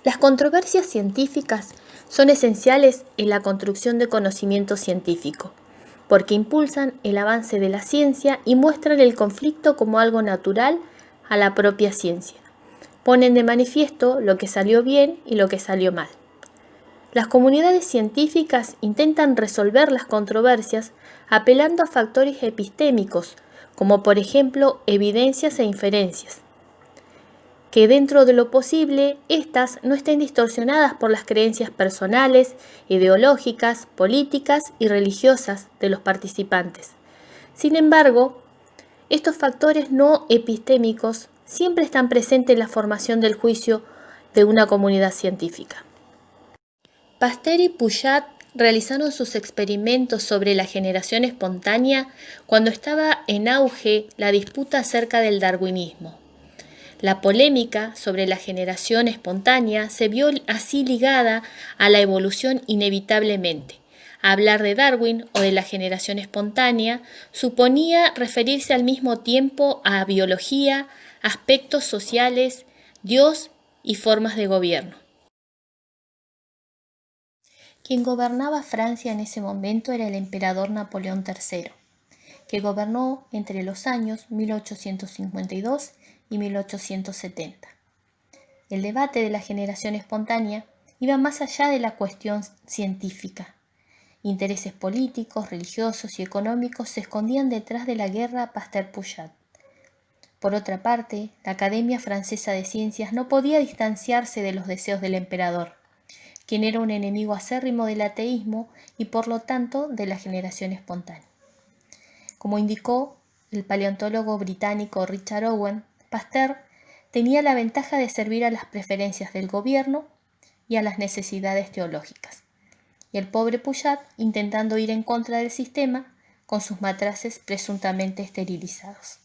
Las controversias científicas son esenciales en la construcción de conocimiento científico, porque impulsan el avance de la ciencia y muestran el conflicto como algo natural a la propia ciencia. Ponen de manifiesto lo que salió bien y lo que salió mal. Las comunidades científicas intentan resolver las controversias apelando a factores epistémicos, como por ejemplo evidencias e inferencias. Que dentro de lo posible, éstas no estén distorsionadas por las creencias personales, ideológicas, políticas y religiosas de los participantes. Sin embargo, estos factores no epistémicos siempre están presentes en la formación del juicio de una comunidad científica. Pasteur y Pouchat realizaron sus experimentos sobre la generación espontánea cuando estaba en auge la disputa acerca del darwinismo. La polémica sobre la generación espontánea se vio así ligada a la evolución inevitablemente. Hablar de Darwin o de la generación espontánea suponía referirse al mismo tiempo a biología, aspectos sociales, Dios y formas de gobierno. Quien gobernaba Francia en ese momento era el emperador Napoleón III, que gobernó entre los años 1852 y 1870. El debate de la generación espontánea iba más allá de la cuestión científica. Intereses políticos, religiosos y económicos se escondían detrás de la guerra Pasteur-Pouchat. Por otra parte, la Academia Francesa de Ciencias no podía distanciarse de los deseos del emperador, quien era un enemigo acérrimo del ateísmo y por lo tanto de la generación espontánea. Como indicó el paleontólogo británico Richard Owen, Pasteur tenía la ventaja de servir a las preferencias del gobierno y a las necesidades teológicas, y el pobre Pouchat intentando ir en contra del sistema con sus matraces presuntamente esterilizados.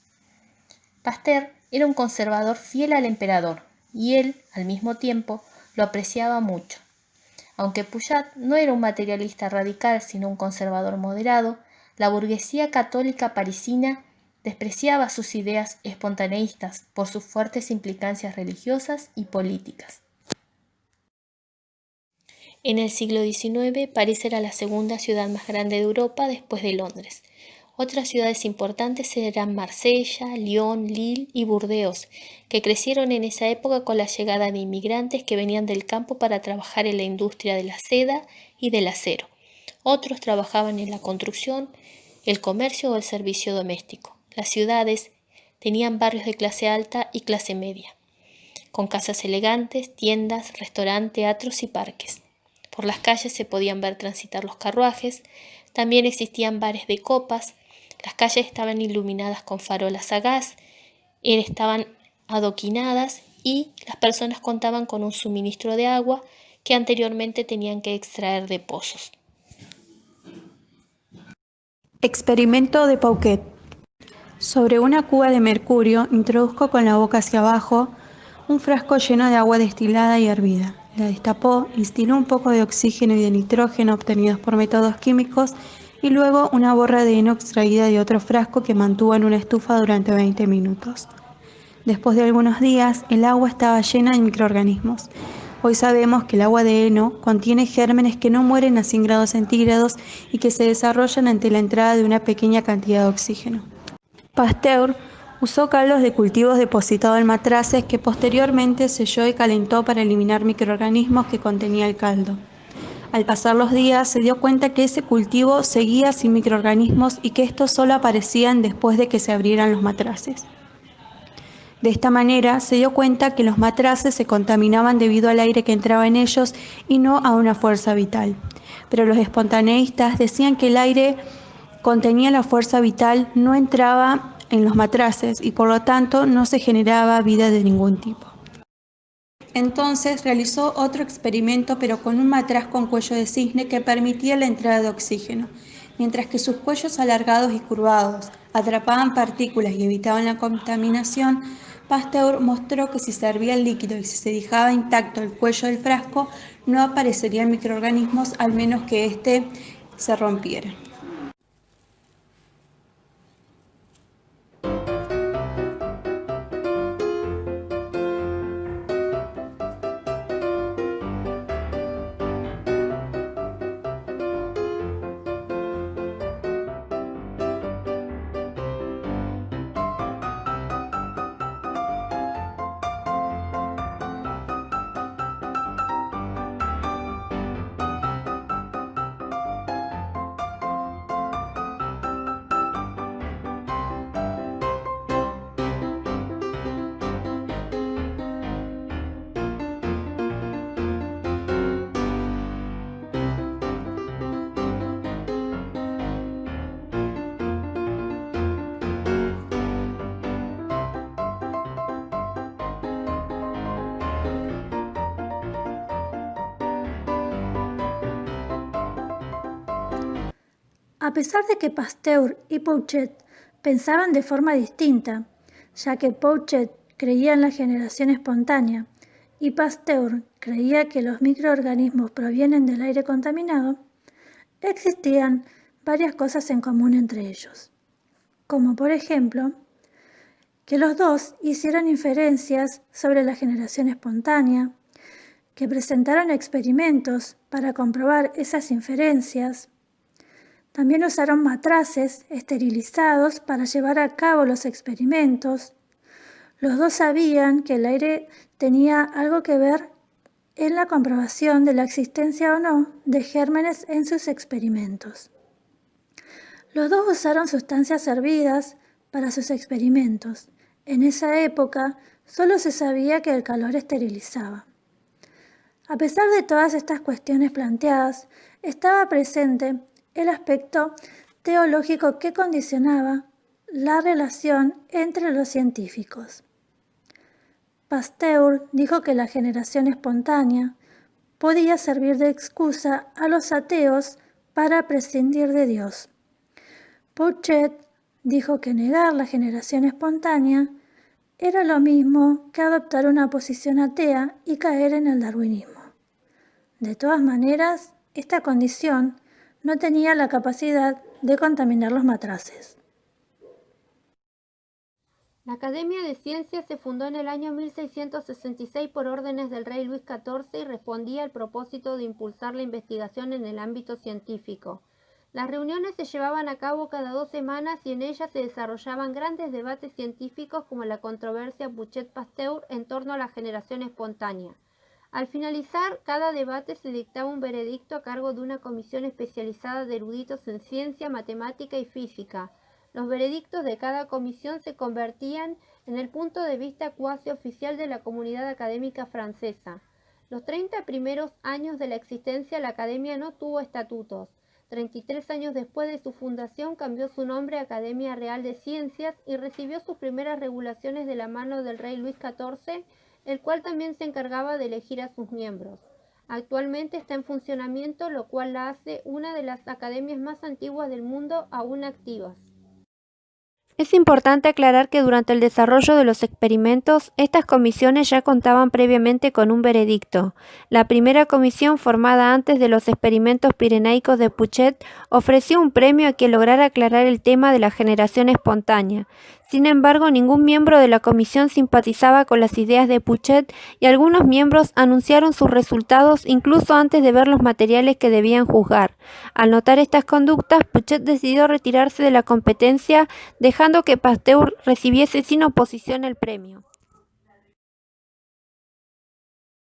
Pasteur era un conservador fiel al emperador, y él, al mismo tiempo, lo apreciaba mucho. Aunque Pouchat no era un materialista radical, sino un conservador moderado, la burguesía católica parisina despreciaba sus ideas espontaneístas por sus fuertes implicancias religiosas y políticas. En el siglo XIX, París era la segunda ciudad más grande de Europa después de Londres. Otras ciudades importantes eran Marsella, Lyon, Lille y Burdeos, que crecieron en esa época con la llegada de inmigrantes que venían del campo para trabajar en la industria de la seda y del acero. Otros trabajaban en la construcción, el comercio o el servicio doméstico. Las ciudades tenían barrios de clase alta y clase media, con casas elegantes, tiendas, restaurantes, teatros y parques. Por las calles se podían ver transitar los carruajes, también existían bares de copas, las calles estaban iluminadas con farolas a gas, estaban adoquinadas y las personas contaban con un suministro de agua que anteriormente tenían que extraer de pozos. Experimento de Pauquet. Sobre una cuba de mercurio introduzco con la boca hacia abajo un frasco lleno de agua destilada y hervida. La destapó, instiló un poco de oxígeno y de nitrógeno obtenidos por métodos químicos y luego una borra de heno extraída de otro frasco que mantuvo en una estufa durante 20 minutos. Después de algunos días, el agua estaba llena de microorganismos. Hoy sabemos que el agua de heno contiene gérmenes que no mueren a 100 grados centígrados y que se desarrollan ante la entrada de una pequeña cantidad de oxígeno. Pasteur usó caldos de cultivos depositados en matraces que posteriormente selló y calentó para eliminar microorganismos que contenía el caldo. Al pasar los días se dio cuenta que ese cultivo seguía sin microorganismos y que estos solo aparecían después de que se abrieran los matraces. De esta manera se dio cuenta que los matraces se contaminaban debido al aire que entraba en ellos y no a una fuerza vital. Pero los espontaneístas decían que el aire contenía la fuerza vital, no entraba en los matraces y por lo tanto no se generaba vida de ningún tipo. Entonces realizó otro experimento pero con un matraz con cuello de cisne que permitía la entrada de oxígeno. Mientras que sus cuellos alargados y curvados atrapaban partículas y evitaban la contaminación, Pasteur mostró que si se hervía el líquido y si se dejaba intacto el cuello del frasco, no aparecerían microorganismos al menos que éste se rompiera. A pesar de que Pasteur y Pouchet pensaban de forma distinta, ya que Pouchet creía en la generación espontánea y Pasteur creía que los microorganismos provienen del aire contaminado, existían varias cosas en común entre ellos, como por ejemplo, que los dos hicieron inferencias sobre la generación espontánea, que presentaron experimentos para comprobar esas inferencias. También usaron matraces esterilizados para llevar a cabo los experimentos. Los dos sabían que el aire tenía algo que ver en la comprobación de la existencia o no de gérmenes en sus experimentos. Los dos usaron sustancias hervidas para sus experimentos. En esa época solo se sabía que el calor esterilizaba. A pesar de todas estas cuestiones planteadas, estaba presente el aspecto teológico que condicionaba la relación entre los científicos. Pasteur dijo que la generación espontánea podía servir de excusa a los ateos para prescindir de Dios. Pouchet dijo que negar la generación espontánea era lo mismo que adoptar una posición atea y caer en el darwinismo. De todas maneras, esta condición no tenía la capacidad de contaminar los matraces. La Academia de Ciencias se fundó en el año 1666 por órdenes del rey Luis XIV y respondía al propósito de impulsar la investigación en el ámbito científico. Las reuniones se llevaban a cabo cada 2 semanas y en ellas se desarrollaban grandes debates científicos como la controversia Pouchet-Pasteur en torno a la generación espontánea. Al finalizar cada debate se dictaba un veredicto a cargo de una comisión especializada de eruditos en ciencia, matemática y física. Los veredictos de cada comisión se convertían en el punto de vista cuasi oficial de la comunidad académica francesa. Los 30 primeros años de la existencia la Academia no tuvo estatutos. 33 años después de su fundación cambió su nombre a Academia Real de Ciencias y recibió sus primeras regulaciones de la mano del rey Luis XIV, el cual también se encargaba de elegir a sus miembros. Actualmente está en funcionamiento, lo cual la hace una de las academias más antiguas del mundo aún activas. Es importante aclarar que durante el desarrollo de los experimentos, estas comisiones ya contaban previamente con un veredicto. La primera comisión, formada antes de los experimentos pirenaicos de Pouchet, ofreció un premio a quien lograra aclarar el tema de la generación espontánea. Sin embargo, ningún miembro de la comisión simpatizaba con las ideas de Pouchet y algunos miembros anunciaron sus resultados incluso antes de ver los materiales que debían juzgar. Al notar estas conductas, Pouchet decidió retirarse de la competencia, dejando que Pasteur recibiese sin oposición el premio.